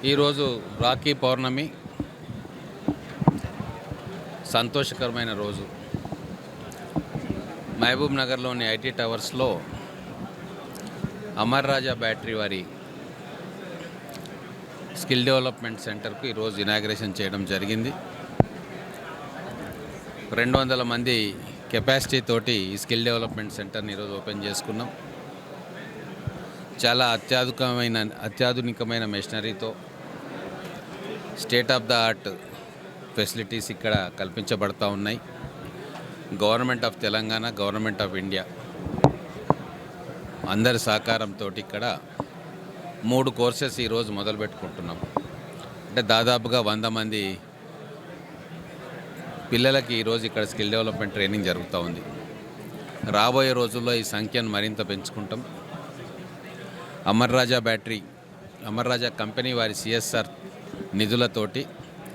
ఈరోజు రాఖీ పౌర్ణమి సంతోషకరమైన రోజు. మహబూబ్ నగర్లోని ఐటీ టవర్స్లో అమర్ రాజా బ్యాటరీ వారి స్కిల్ డెవలప్మెంట్ సెంటర్కు ఈరోజు ఇనాగ్రేషన్ చేయడం జరిగింది. 200 మంది కెపాసిటీ తోటి ఈ స్కిల్ డెవలప్మెంట్ సెంటర్ని ఈరోజు ఓపెన్ చేసుకున్నాం. చాలా అత్యాధునికమైన మెషినరీతో state of the art facilities ఇక్కడ కల్పించబడతా ఉన్నాయి. Government of Telangana, government of India అందరి సహకారంతో ఇక్కడ 3 కోర్సెస్ ఈరోజు మొదలు పెట్టుకుంటున్నాం. అంటే దాదాపుగా 100 మంది పిల్లలకి ఈరోజు ఇక్కడ స్కిల్ డెవలప్మెంట్ ట్రైనింగ్ జరుగుతూ ఉంది. రాబోయే రోజుల్లో ఈ సంఖ్యను మరింత పెంచుకుంటాం. అమర్ రాజా కంపెనీ వారి సిఎస్ఆర్ నిధులతోటి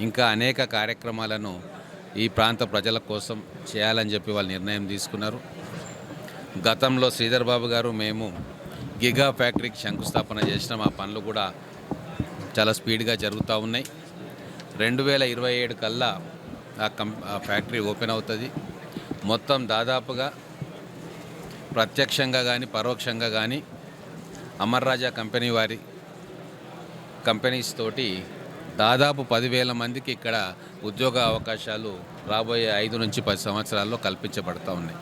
ఇంకా అనేక కార్యక్రమాలను ఈ ప్రాంత ప్రజల కోసం చేయాలని చెప్పి వాళ్ళు నిర్ణయం తీసుకున్నారు. గతంలో శ్రీధర్ బాబు గారు మేము గిగా ఫ్యాక్టరీకి శంకుస్థాపన చేసినాం. ఆ పనులు కూడా చాలా స్పీడ్గా జరుగుతూ ఉన్నాయి. 2027 కల్లా ఆ ఫ్యాక్టరీ ఓపెన్ అవుతుంది. మొత్తం దాదాపుగా ప్రత్యక్షంగా కానీ పరోక్షంగా కానీ అమర్ రాజా కంపెనీ వారి కంపెనీస్ తోటి దాదాపు 10,000 మందికి ఇక్కడ ఉద్యోగ అవకాశాలు రాబోయే 5 నుంచి 10 సంవత్సరాల్లో కల్పించబడతా ఉన్నాయి.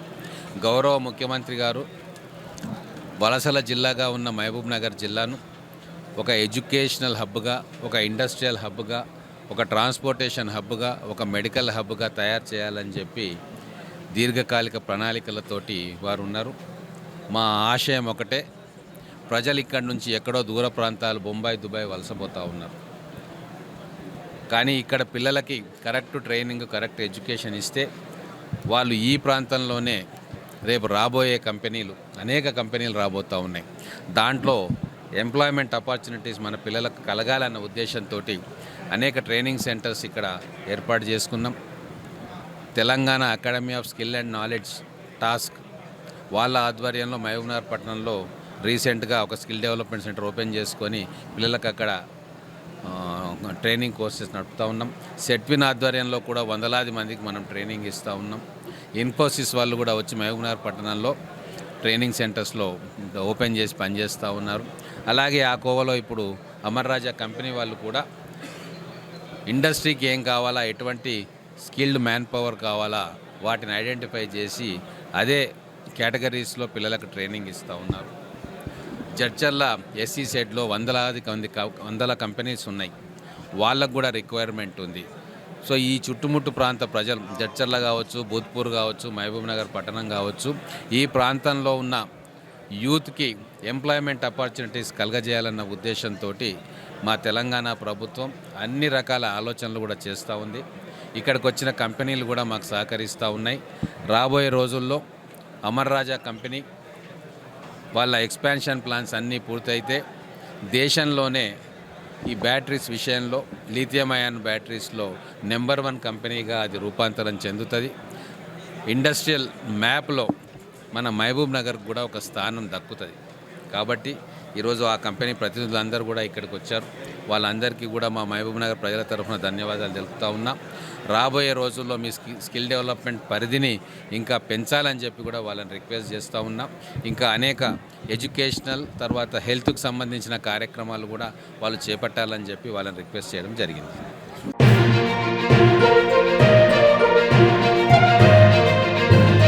గౌరవ ముఖ్యమంత్రి గారు వలసల జిల్లాగా ఉన్న మహబూబ్ నగర్ జిల్లాను ఒక ఎడ్యుకేషనల్ హబ్గా, ఒక ఇండస్ట్రియల్ హబ్గా, ఒక ట్రాన్స్పోర్టేషన్ హబ్గా, ఒక మెడికల్ హబ్గా తయారు చేయాలని చెప్పి దీర్ఘకాలిక ప్రణాళికలతోటి వారు ఉన్నారు. మా ఆశయం ఒకటే, ప్రజలు ఇక్కడి నుంచి ఎక్కడో దూర ప్రాంతాలు బొంబాయి, దుబాయ్ వలసపోతూ ఉన్నారు. కానీ ఇక్కడ పిల్లలకి కరెక్ట్ ట్రైనింగ్, కరెక్ట్ ఎడ్యుకేషన్ ఇస్తే వాళ్ళు ఈ ప్రాంతంలోనే రేపు రాబోయే అనేక కంపెనీలు రాబోతూ ఉన్నాయి. దాంట్లో ఎంప్లాయ్మెంట్ ఆపర్చునిటీస్ మన పిల్లలకు కలగాలన్న ఉద్దేశంతో అనేక ట్రైనింగ్ సెంటర్స్ ఇక్కడ ఏర్పాటు చేసుకున్నాం. Telangana academy of skill and knowledge task వాళ్ళ ఆధ్వర్యంలో మహబూబ్నగర్ పట్టణంలో రీసెంట్గా ఒక స్కిల్ డెవలప్మెంట్ సెంటర్ ఓపెన్ చేసుకొని పిల్లలకు అక్కడ ట్రైనింగ్ కోర్సెస్ నడుపుతూ ఉన్నాం. సెట్విన్ ఆధ్వర్యంలో కూడా వందలాది మందికి మనం ట్రైనింగ్ ఇస్తూ ఉన్నాం. ఇన్ఫోసిస్ వాళ్ళు కూడా వచ్చి మహబూబ్నగర్ పట్టణంలో ట్రైనింగ్ సెంటర్స్లో ఓపెన్ చేసి పనిచేస్తూ ఉన్నారు. అలాగే ఆ కోవలో ఇప్పుడు అమర్ రాజా కంపెనీ వాళ్ళు కూడా ఇండస్ట్రీకి ఏం కావాలా, ఎటువంటి స్కిల్డ్ మ్యాన్ పవర్ కావాలా వాటిని ఐడెంటిఫై చేసి అదే కేటగిరీస్లో పిల్లలకు ట్రైనింగ్ ఇస్తూ ఉన్నారు. జడ్చర్ల ఎస్సీ సెడ్లో వందల కంపెనీస్ ఉన్నాయి. వాళ్ళకు కూడా రిక్వైర్మెంట్ ఉంది. సో ఈ చుట్టుముట్టు ప్రాంత ప్రజలు జడ్చర్ల కావచ్చు, భూత్పూర్ కావచ్చు, మహబూబ్ నగర్ పట్టణం కావచ్చు, ఈ ప్రాంతంలో ఉన్న యూత్కి ఎంప్లాయ్మెంట్ ఆపర్చునిటీస్ కలగజేయాలన్న ఉద్దేశంతో మా తెలంగాణ ప్రభుత్వం అన్ని రకాల ఆలోచనలు కూడా చేస్తూ ఉంది. ఇక్కడికి వచ్చిన కంపెనీలు కూడా మాకు సహకరిస్తూ ఉన్నాయి. రాబోయే రోజుల్లో అమర్ రాజా కంపెనీ వాళ్ళ ఎక్స్పాన్షన్ ప్లాన్స్ అన్నీ పూర్తయితే దేశంలోనే ఈ బ్యాటరీస్ విషయంలో, లిథియం అయాన్ బ్యాటరీస్లో నెంబర్ 1 కంపెనీగా అది రూపాంతరం చెందుతుంది. ఇండస్ట్రియల్ మ్యాప్లో మన మహబూబ్ నగర్ కూడా ఒక స్థానం దక్కుతుంది. కాబట్టి ఈరోజు ఆ కంపెనీ ప్రతినిధులందరూ కూడా ఇక్కడికి వచ్చారు. వాళ్ళందరికీ కూడా మా మహబూబ్ నగర్ ప్రజల తరఫున ధన్యవాదాలు తెలుపుతూ ఉన్నాం. రాబోయే రోజుల్లో మీ స్కిల్ డెవలప్మెంట్ పరిధిని ఇంకా పెంచాలని చెప్పి కూడా వాళ్ళని రిక్వెస్ట్ చేస్తూ ఉన్నాం. ఇంకా అనేక ఎడ్యుకేషనల్ తర్వాత హెల్త్కి సంబంధించిన కార్యక్రమాలు కూడా వాళ్ళు చేపట్టాలని చెప్పి వాళ్ళని రిక్వెస్ట్ చేయడం జరిగింది.